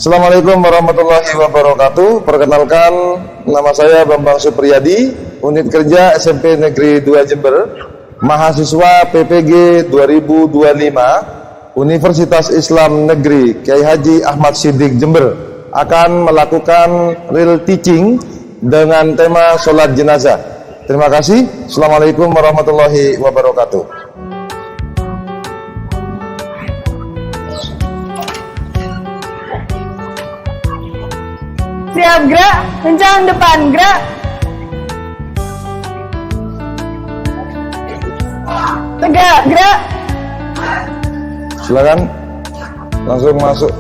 Assalamualaikum warahmatullahi wabarakatuh. Perkenalkan, nama saya Bambang Supriyadi, unit kerja SMP Negeri 2 Jember, mahasiswa PPG 2025, Universitas Islam Negeri Kiai Haji Ahmad Siddiq Jember, akan melakukan real teaching dengan tema sholat jenazah. Terima kasih. Assalamualaikum warahmatullahi wabarakatuh. Siap, gerak, kencang depan, gerak. Tegak, gerak. Silakan langsung masuk.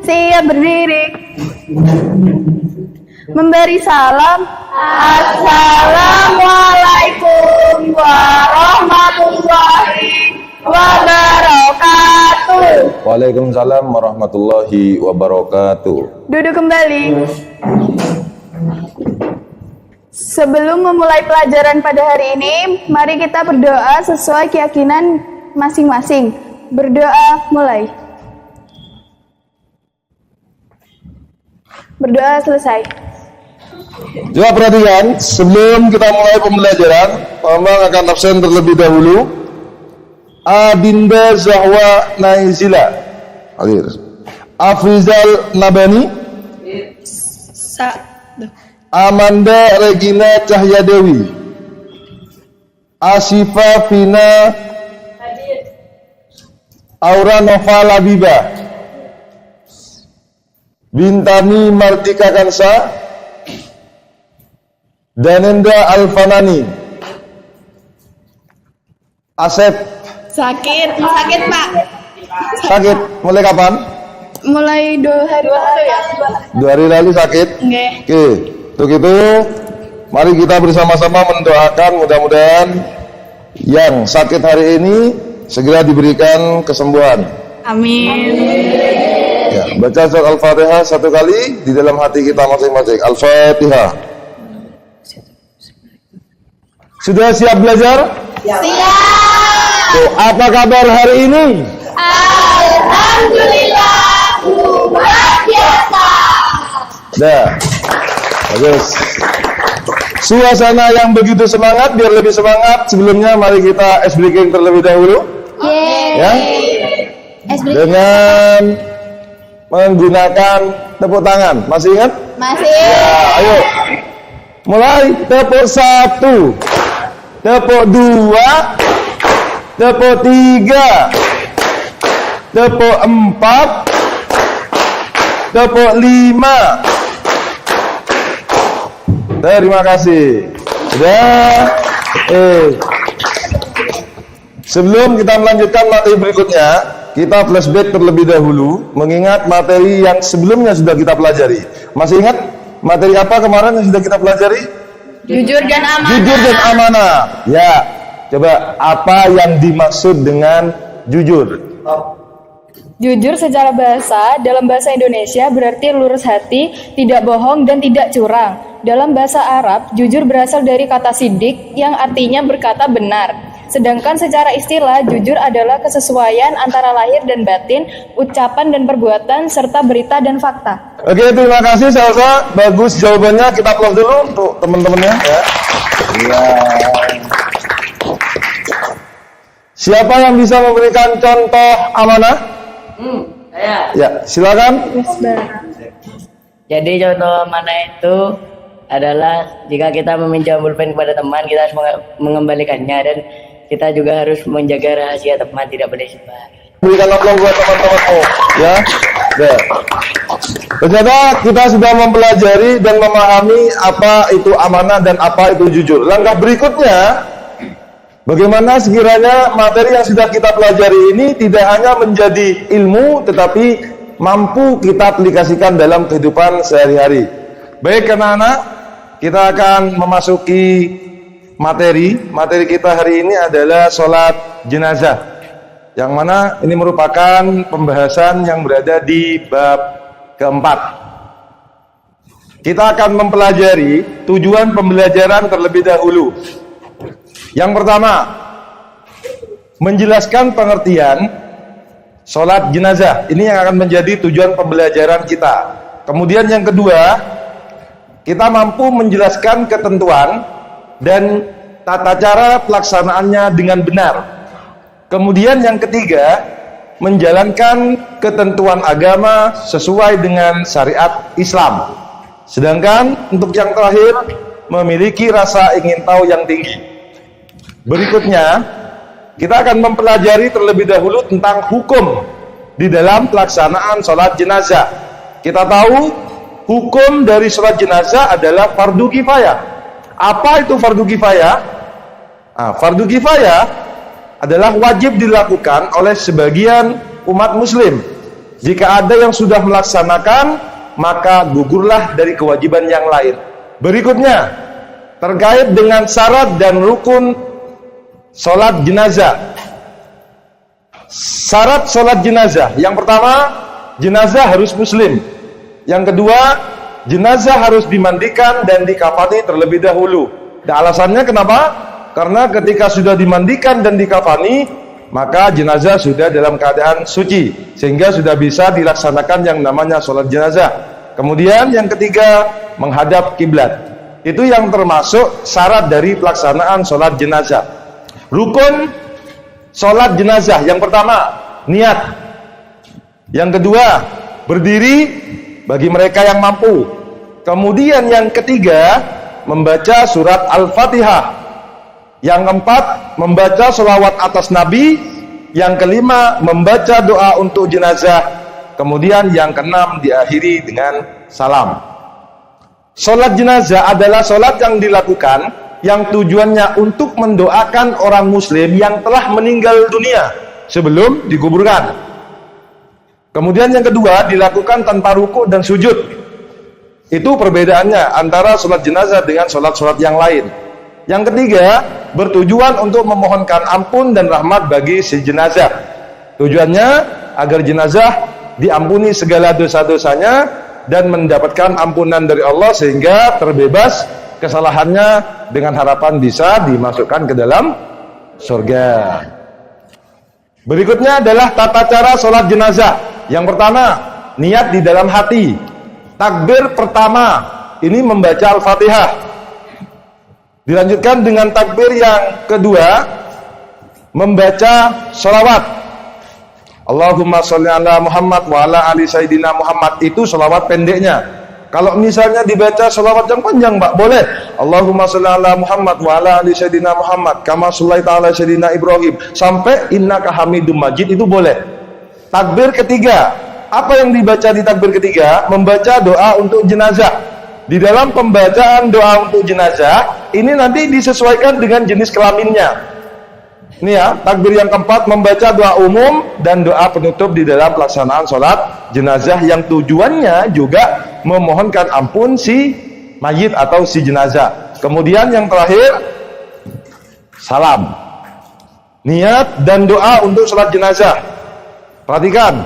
Siap berdiri. Memberi salam. Assalamualaikum warahmatullahi wabarakatuh. Waalaikumsalam warahmatullahi wabarakatuh. Duduk kembali. Sebelum memulai pelajaran pada hari ini, mari kita berdoa sesuai keyakinan masing-masing. Berdoa mulai. Berdoa selesai. Coba perhatikan, sebelum kita mulai pembelajaran, Bambang akan absen terlebih dahulu. Adinda Zahwa Naizila, hadir. Afrizal Nabani, Amanda Regina Cahyadewi, Asifa Vina, Aura Nova Labiba, Bintani Martika Kansa, Danendra Alfanani, Asep. Sakit Pak. Sakit mulai kapan? Mulai 2 hari lalu ya. 2 hari lalu sakit. Nggih. Oke, untuk itu mari kita bersama-sama mendoakan mudah-mudahan yang sakit hari ini segera diberikan kesembuhan. Amin. Ya, baca surat Al-Fatihah 1 kali di dalam hati kita masing-masing. Al-Fatihah. Sudah siap belajar? Siap. Tuh, apa kabar hari ini? Alhamdulillah luar biasa. Dah. Bagus. Suasana yang begitu semangat, biar lebih semangat, sebelumnya mari kita ice breaking terlebih dahulu. Ya. Dengan menggunakan tepuk tangan. Masih ingat? Masih. Ya, ayo. Mulai. Tepuk 1, tepuk 2, tepuk 3, tepuk 4, tepuk 5. Terima kasih. Sudah. Sebelum kita melanjutkan materi berikutnya, kita flashback terlebih dahulu, mengingat materi yang sebelumnya sudah kita pelajari. Masih ingat materi apa kemarin yang sudah kita pelajari? Jujur dan amanah. Jujur dan amanah. Ya, coba apa yang dimaksud dengan jujur? Jujur secara bahasa, dalam bahasa Indonesia berarti lurus hati, tidak bohong dan tidak curang. Dalam bahasa Arab, jujur berasal dari kata sidik yang artinya berkata benar. Sedangkan secara istilah, jujur adalah kesesuaian antara lahir dan batin, ucapan dan perbuatan, serta berita dan fakta. Oke, terima kasih Salsa. Bagus jawabannya. Kita aplaus dulu untuk teman-temannya ya. Ya. Siapa yang bisa memberikan contoh amanah? Saya. Ya, silakan. Jadi contoh amanah itu adalah jika kita meminjam pulpen kepada teman, kita harus mengembalikannya, dan kita juga harus menjaga rahasia teman, tidak boleh sebar. Berikan aplaus buat teman-temanmu, ya. Ya. Ternyata kita sudah mempelajari dan memahami apa itu amanah dan apa itu jujur. Langkah berikutnya, bagaimana sekiranya materi yang sudah kita pelajari ini tidak hanya menjadi ilmu, tetapi mampu kita aplikasikan dalam kehidupan sehari-hari. Baik anak-anak, kita akan memasuki materi. Materi kita hari ini adalah sholat jenazah, yang mana ini merupakan pembahasan yang berada di bab keempat. Kita akan mempelajari tujuan pembelajaran terlebih dahulu. Yang pertama, menjelaskan pengertian sholat jenazah. Ini yang akan menjadi tujuan pembelajaran kita. Kemudian yang kedua, kita mampu menjelaskan ketentuan dan tata cara pelaksanaannya dengan benar. Kemudian yang ketiga, menjalankan ketentuan agama sesuai dengan syariat Islam. Sedangkan untuk yang terakhir, memiliki rasa ingin tahu yang tinggi. Berikutnya, kita akan mempelajari terlebih dahulu tentang hukum di dalam pelaksanaan sholat jenazah. Kita tahu hukum dari sholat jenazah adalah fardu kifayah. Apa itu fardu kifayah? Fardu kifayah adalah wajib dilakukan oleh sebagian umat muslim. Jika ada yang sudah melaksanakan, maka gugurlah dari kewajiban yang lain. Berikutnya, terkait dengan syarat dan rukun sholat jenazah. Syarat sholat jenazah, yang pertama, jenazah harus muslim. Yang kedua, jenazah harus dimandikan dan dikafani terlebih dahulu. Dan alasannya kenapa? Karena ketika sudah dimandikan dan dikafani, maka jenazah sudah dalam keadaan suci, sehingga sudah bisa dilaksanakan yang namanya sholat jenazah. Kemudian yang ketiga, menghadap kiblat. Itu yang termasuk syarat dari pelaksanaan sholat jenazah. Rukun sholat jenazah, yang pertama, niat. Yang kedua, berdiri bagi mereka yang mampu. Kemudian yang ketiga, membaca surat Al-Fatihah. Yang keempat, membaca sholawat atas Nabi. Yang kelima, membaca doa untuk jenazah. Kemudian yang keenam, diakhiri dengan salam. Sholat jenazah adalah sholat yang dilakukan yang tujuannya untuk mendoakan orang muslim yang telah meninggal dunia sebelum dikuburkan. Kemudian yang kedua, dilakukan tanpa ruku dan sujud. Itu perbedaannya antara sholat jenazah dengan sholat-sholat yang lain. Yang ketiga, bertujuan untuk memohonkan ampun dan rahmat bagi si jenazah. Tujuannya agar jenazah diampuni segala dosa-dosanya dan mendapatkan ampunan dari Allah sehingga terbebas kesalahannya dengan harapan bisa dimasukkan ke dalam surga. Berikutnya adalah tata cara sholat jenazah. Yang pertama, niat di dalam hati. Takbir pertama, ini membaca Al-Fatihah. Dilanjutkan dengan takbir yang kedua, membaca sholawat. Allahumma sholli ala Muhammad wa ala ali Sayyidina Muhammad. Itu sholawat pendeknya. Kalau misalnya dibaca sholawat yang panjang, Pak, boleh. Allahumma sholli ala Muhammad wa ala ali Sayyidina Muhammad kama shollaita ala Sayyidina Ibrahim sampai innaka hamidum majid, itu boleh. Takbir ketiga, apa yang dibaca di takbir ketiga? Membaca doa untuk jenazah. Di dalam pembacaan doa untuk jenazah, ini nanti disesuaikan dengan jenis kelaminnya. Ini ya, takbir yang keempat, membaca doa umum dan doa penutup di dalam pelaksanaan sholat jenazah yang tujuannya juga memohonkan ampun si mayit atau si jenazah. Kemudian yang terakhir, salam. Niat dan doa untuk sholat jenazah. Perhatikan,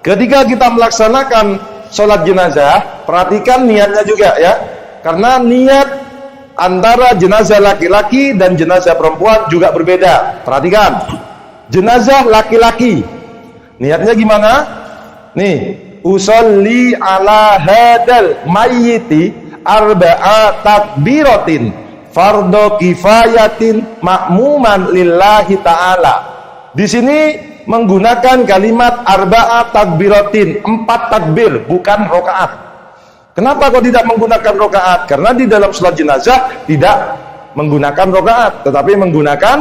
ketika kita melaksanakan sholat jenazah, perhatikan niatnya juga ya. Karena niat antara jenazah laki-laki dan jenazah perempuan juga berbeda. Perhatikan, jenazah laki-laki niatnya gimana? Nih, usolli ala hadal mayyiti arba'a takbiratin fardhu kifayatin ma'muman lillahi ta'ala. Di sini menggunakan kalimat arba'a takbiratin, 4 takbir, bukan rokaat. Kenapa kok tidak menggunakan rokaat? Karena di dalam sholat jenazah tidak menggunakan rokaat, tetapi menggunakan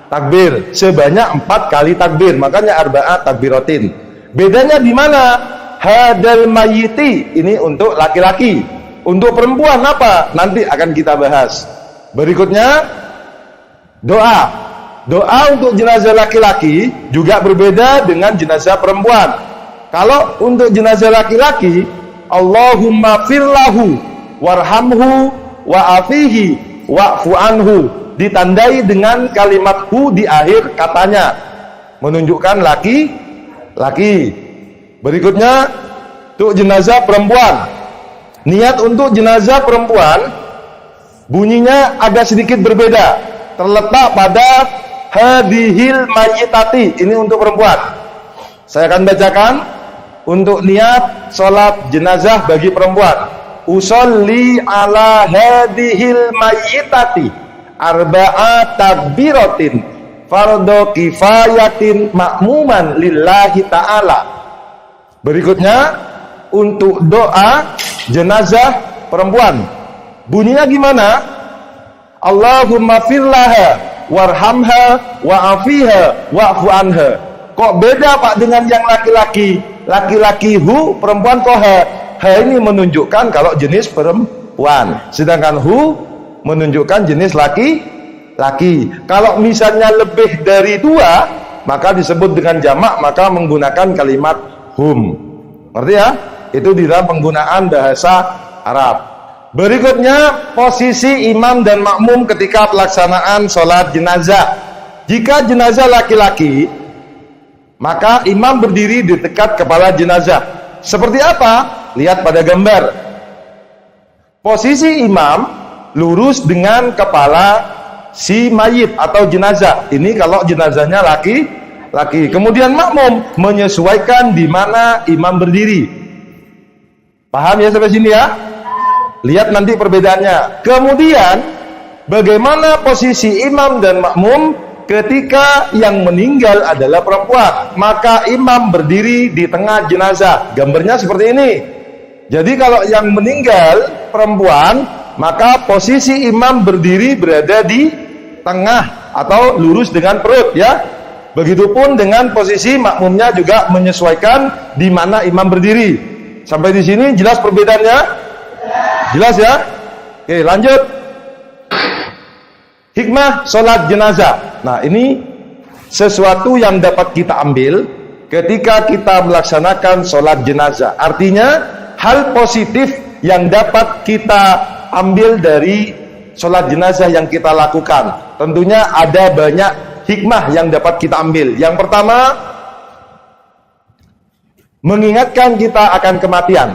takbir, sebanyak 4 kali takbir, makanya arba'at takbiratin. Bedanya di mana? Hadal mayyiti ini untuk laki-laki, untuk perempuan apa? Nanti akan kita bahas. Berikutnya doa. Doa untuk jenazah laki-laki juga berbeda dengan jenazah perempuan. Kalau untuk jenazah laki-laki, Allahumma firlahu warhamhu wa'afihi wa'fu anhu, ditandai dengan kalimat hu di akhir katanya, menunjukkan laki-laki. Berikutnya untuk jenazah perempuan. Niat untuk jenazah perempuan bunyinya agak sedikit berbeda, terletak pada hadihil mayyitati, ini untuk perempuan. Saya akan bacakan untuk niat sholat jenazah bagi perempuan. Usolli ala hadihil mayyitati arba'at takbiratin fardo kifayatin ma'muman lillahi ta'ala. Berikutnya untuk doa jenazah perempuan, bunyinya gimana? Allahumma firlaha warhamha wa'afiha wa'fu anha. Kok beda Pak dengan yang laki-laki? Laki-laki hu, perempuan kok ha. Ha ini menunjukkan kalau jenis perempuan, sedangkan hu menunjukkan jenis laki-laki. Kalau misalnya lebih dari 2, maka disebut dengan jamak, maka menggunakan kalimat hum. Ngerti ya? Itu di dalam penggunaan bahasa Arab. Berikutnya posisi imam dan makmum ketika pelaksanaan sholat jenazah. Jika jenazah laki-laki, maka imam berdiri di dekat kepala jenazah. Seperti apa? Lihat pada gambar. Posisi imam lurus dengan kepala si mayit atau jenazah. Ini kalau jenazahnya laki-laki. Kemudian makmum menyesuaikan di mana imam berdiri. Paham ya sampai sini ya? Lihat nanti perbedaannya. Kemudian bagaimana posisi imam dan makmum ketika yang meninggal adalah perempuan? Maka imam berdiri di tengah jenazah. Gambarnya seperti ini. Jadi kalau yang meninggal perempuan, maka posisi imam berdiri berada di tengah atau lurus dengan perut ya. Begitupun dengan posisi makmumnya juga menyesuaikan di mana imam berdiri. Sampai di sini jelas perbedaannya? Jelas ya? Oke, lanjut. Hikmah sholat jenazah. Nah, ini sesuatu yang dapat kita ambil ketika kita melaksanakan sholat jenazah. Artinya, hal positif yang dapat kita ambil dari sholat jenazah yang kita lakukan. Tentunya ada banyak hikmah yang dapat kita ambil. Yang pertama, mengingatkan kita akan kematian.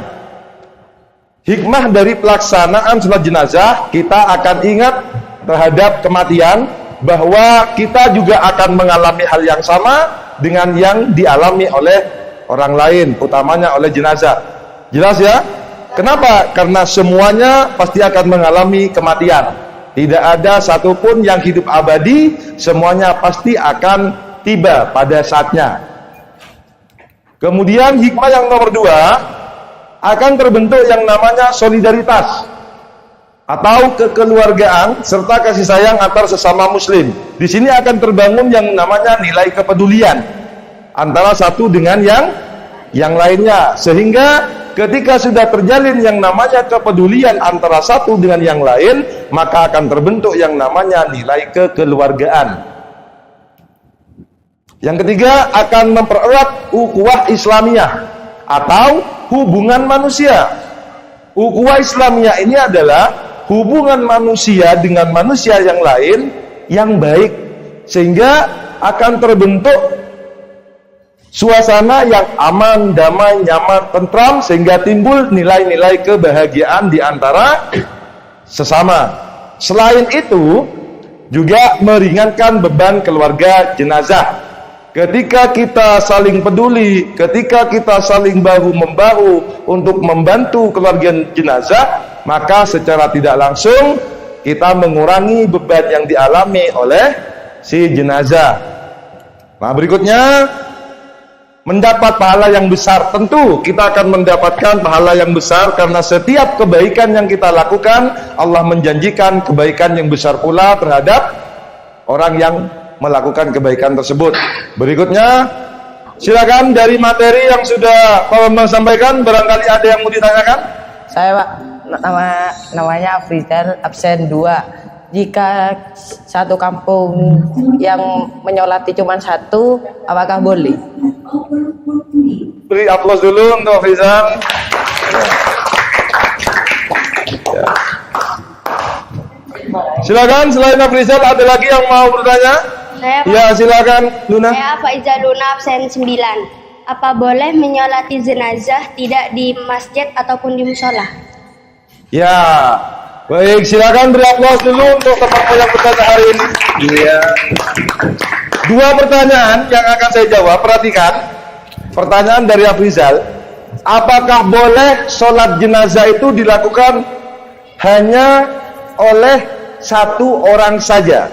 Hikmah dari pelaksanaan sholat jenazah, kita akan ingat terhadap kematian, bahwa kita juga akan mengalami hal yang sama dengan yang dialami oleh orang lain, utamanya oleh jenazah. Jelas ya? Kenapa? Karena semuanya pasti akan mengalami kematian. Tidak ada satupun yang hidup abadi, semuanya pasti akan tiba pada saatnya. Kemudian hikmah yang nomor 2, akan terbentuk yang namanya solidaritas atau kekeluargaan serta kasih sayang antar sesama muslim. Di sini akan terbangun yang namanya nilai kepedulian antara satu dengan yang lainnya, sehingga ketika sudah terjalin yang namanya kepedulian antara satu dengan yang lain, maka akan terbentuk yang namanya nilai kekeluargaan. Yang ketiga, akan mempererat ukhuwah Islamiyah atau hubungan manusia. Ukhuwah Islamiyah ini adalah hubungan manusia dengan manusia yang lain yang baik, sehingga akan terbentuk suasana yang aman, damai, nyaman, tentram, sehingga timbul nilai-nilai kebahagiaan di antara sesama. Selain itu, juga meringankan beban keluarga jenazah. Ketika kita saling peduli, ketika kita saling bahu-membahu untuk membantu keluarga jenazah, maka secara tidak langsung kita mengurangi beban yang dialami oleh si jenazah. Nah, berikutnya, mendapat pahala yang besar. Tentu kita akan mendapatkan pahala yang besar karena setiap kebaikan yang kita lakukan, Allah menjanjikan kebaikan yang besar pula terhadap orang yang melakukan kebaikan tersebut. Berikutnya, silakan dari materi yang sudah Pak Bambang sampaikan, barangkali ada yang mau ditanyakan? Saya Pak, namanya Afrizal, absen 2. Jika satu kampung yang menyolati cuma satu, apakah boleh? Beri aplaus dulu untuk Rizal. Ya. Silakan, selain Rizal ada lagi yang mau bertanya? Ya, silakan Luna. Saya Faiza Luna, absen 9. Apa boleh menyolati jenazah tidak di masjid ataupun di musola? Ya, baik, silakan beri aplaus dulu untuk teman-teman yang bertanya hari ini. Iya. Dua pertanyaan yang akan saya jawab, perhatikan. Pertanyaan dari Afrizal, apakah boleh sholat jenazah itu dilakukan hanya oleh satu orang saja?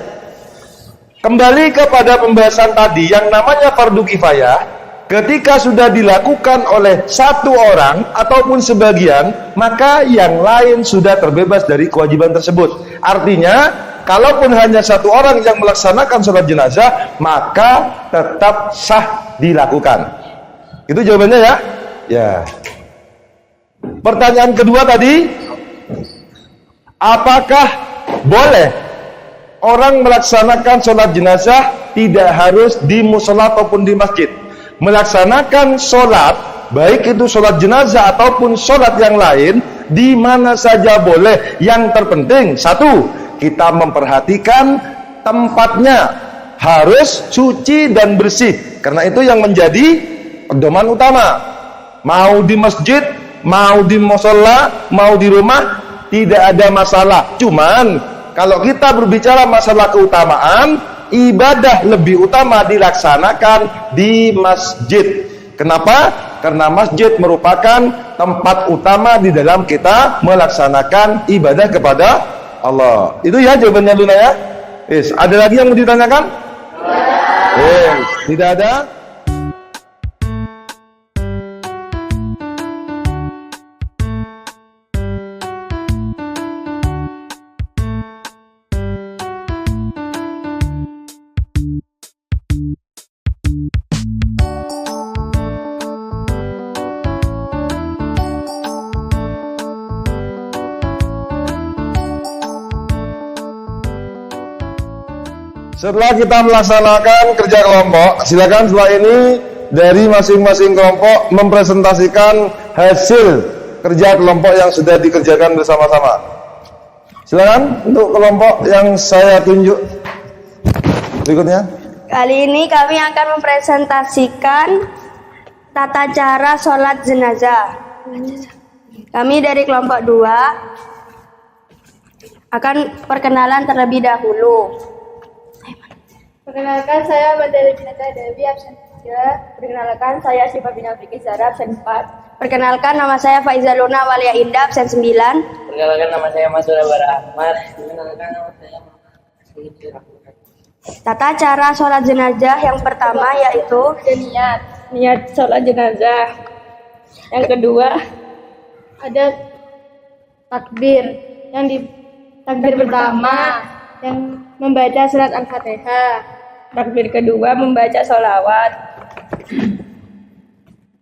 Kembali kepada pembahasan tadi, yang namanya fardu kifayah, ketika sudah dilakukan oleh satu orang ataupun sebagian, maka yang lain sudah terbebas dari kewajiban tersebut. Artinya, kalaupun hanya satu orang yang melaksanakan sholat jenazah, maka tetap sah dilakukan. Itu jawabannya ya? Ya. Pertanyaan kedua tadi, apakah boleh orang melaksanakan sholat jenazah tidak harus di musola ataupun di masjid? Melaksanakan sholat, baik itu sholat jenazah ataupun sholat yang lain, di mana saja boleh. Yang terpenting, satu, kita memperhatikan tempatnya harus suci dan bersih, karena itu yang menjadi pedoman utama. Mau di masjid, mau di musola, mau di rumah, tidak ada masalah. Cuman kalau kita berbicara masalah keutamaan, ibadah lebih utama dilaksanakan di masjid. Kenapa? Karena masjid merupakan tempat utama di dalam kita melaksanakan ibadah kepada Allah. Itu ya jawabannya Luna ya. Yes. Ada lagi yang mau ditanyakan? Yes. Tidak ada? Setelah kita melaksanakan kerja kelompok, silakan setelah ini dari masing-masing kelompok mempresentasikan hasil kerja kelompok yang sudah dikerjakan bersama-sama. Silakan untuk kelompok yang saya tunjuk berikutnya. Kali ini kami akan mempresentasikan tata cara sholat jenazah. Kami dari kelompok 2 akan perkenalan terlebih dahulu. Perkenalkan, saya Madali Binata Dewi, absen 3. Perkenalkan, saya Syifa bin Afriki Zara, absen 4. Perkenalkan, nama saya Faiza Luna Walia Indah, absen 9. Perkenalkan, nama saya Mas Bara Ahmad. Perkenalkan, nama saya Tata cara sholat jenazah yang pertama yaitu Ada niat sholat jenazah. Yang kedua, ada takbir. Takbir pertama yang membaca surat Al-Fatihah. Takbir kedua membaca sholawat.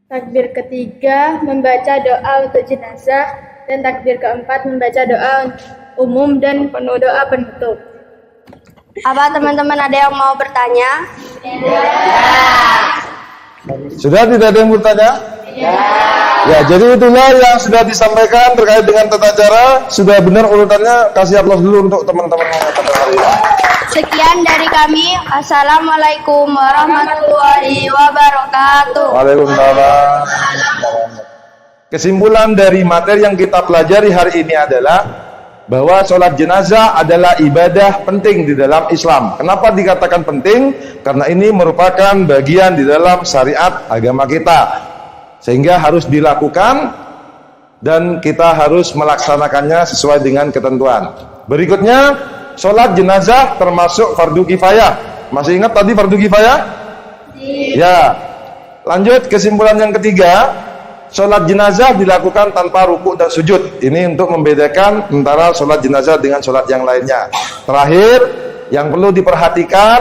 Takbir ketiga membaca doa untuk jenazah, dan takbir keempat membaca doa umum dan doa penutup. apa teman-teman ada yang mau bertanya? Sudah tidak ada yang bertanya? Ya, jadi itulah yang sudah disampaikan terkait dengan tata cara. Sudah benar urutannya, kasih aplaus dulu untuk teman-teman yang pada hari ini. Sekian dari kami. Assalamualaikum warahmatullahi wabarakatuh. Waalaikumsalam. Kesimpulan dari materi yang kita pelajari hari ini adalah bahwa sholat jenazah adalah ibadah penting di dalam Islam. Kenapa dikatakan penting? Karena ini merupakan bagian di dalam syariat agama kita, sehingga harus dilakukan dan kita harus melaksanakannya sesuai dengan ketentuan. Berikutnya, sholat jenazah termasuk fardu kifayah. Masih ingat tadi fardu kifayah? Ya. Lanjut, kesimpulan yang ketiga, sholat jenazah dilakukan tanpa rukuk dan sujud. Ini untuk membedakan antara sholat jenazah dengan sholat yang lainnya. Terakhir, yang perlu diperhatikan,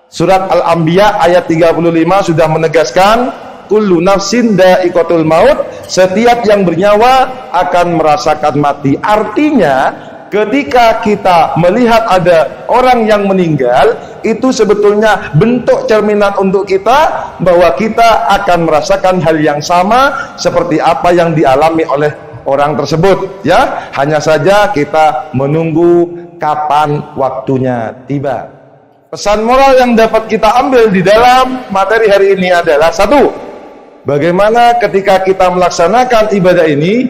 Surat Al-Anbiya ayat 35 sudah menegaskan kullu nafsin dha'iqatul maut, setiap yang bernyawa akan merasakan mati. Artinya ketika kita melihat ada orang yang meninggal, itu sebetulnya bentuk cerminan untuk kita bahwa kita akan merasakan hal yang sama seperti apa yang dialami oleh orang tersebut, ya. Hanya saja kita menunggu kapan waktunya tiba. Pesan moral yang dapat kita ambil di dalam materi hari ini adalah satu, bagaimana ketika kita melaksanakan ibadah ini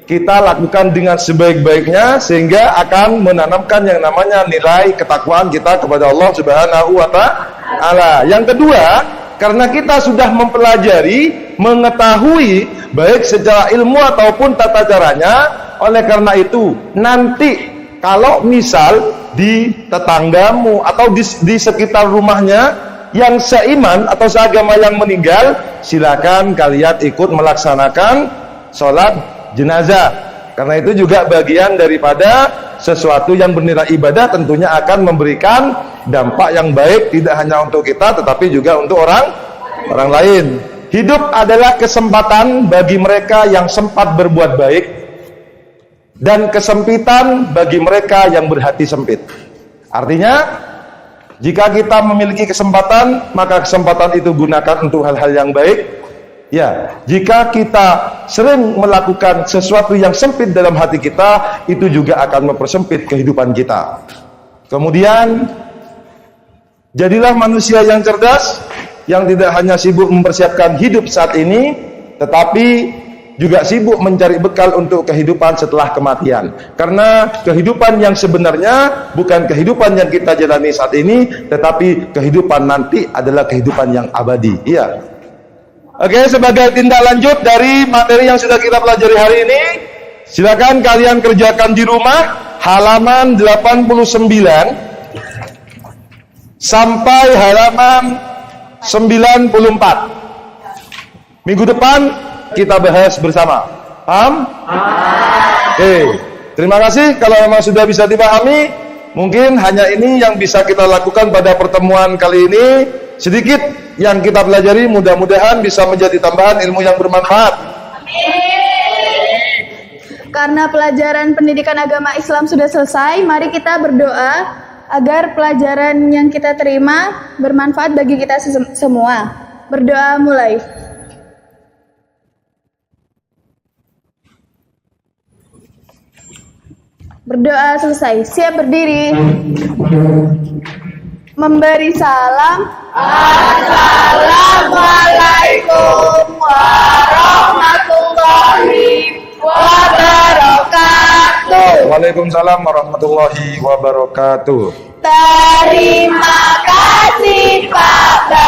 kita lakukan dengan sebaik-baiknya sehingga akan menanamkan yang namanya nilai ketakwaan kita kepada Allah Subhanahu wa taala. Yang kedua, karena kita sudah mempelajari, mengetahui baik secara ilmu ataupun tata caranya, oleh karena itu nanti kalau misal di tetanggamu atau di sekitar rumahnya yang seiman atau seagama yang meninggal, silakan kalian ikut melaksanakan sholat jenazah. Karena itu juga bagian daripada sesuatu yang bernilai ibadah, tentunya akan memberikan dampak yang baik tidak hanya untuk kita tetapi juga untuk orang lain. Hidup adalah kesempatan bagi mereka yang sempat berbuat baik dan kesempitan bagi mereka yang berhati sempit. Artinya, jika kita memiliki kesempatan, maka kesempatan itu gunakan untuk hal-hal yang baik. Ya, jika kita sering melakukan sesuatu yang sempit dalam hati kita, itu juga akan mempersempit kehidupan kita. Kemudian, jadilah manusia yang cerdas, yang tidak hanya sibuk mempersiapkan hidup saat ini, tetapi juga sibuk mencari bekal untuk kehidupan setelah kematian. Karena kehidupan yang sebenarnya bukan kehidupan yang kita jalani saat ini, tetapi kehidupan nanti adalah kehidupan yang abadi. Iya. Oke, sebagai tindak lanjut dari materi yang sudah kita pelajari hari ini, silakan kalian kerjakan di rumah halaman 89 sampai halaman 94. Minggu depan kita bahas bersama. Paham? Oke, terima kasih. Kalau memang sudah bisa dipahami, mungkin hanya ini yang bisa kita lakukan pada pertemuan kali ini. Sedikit yang kita pelajari, mudah-mudahan bisa menjadi tambahan ilmu yang bermanfaat. Karena pelajaran pendidikan agama Islam sudah selesai, mari kita berdoa agar pelajaran yang kita terima bermanfaat bagi kita semua. Berdoa mulai. Berdoa selesai. Siap berdiri. Memberi salam. Assalamualaikum warahmatullahi wabarakatuh. Waalaikumsalam warahmatullahi wabarakatuh. Terima kasih Pak.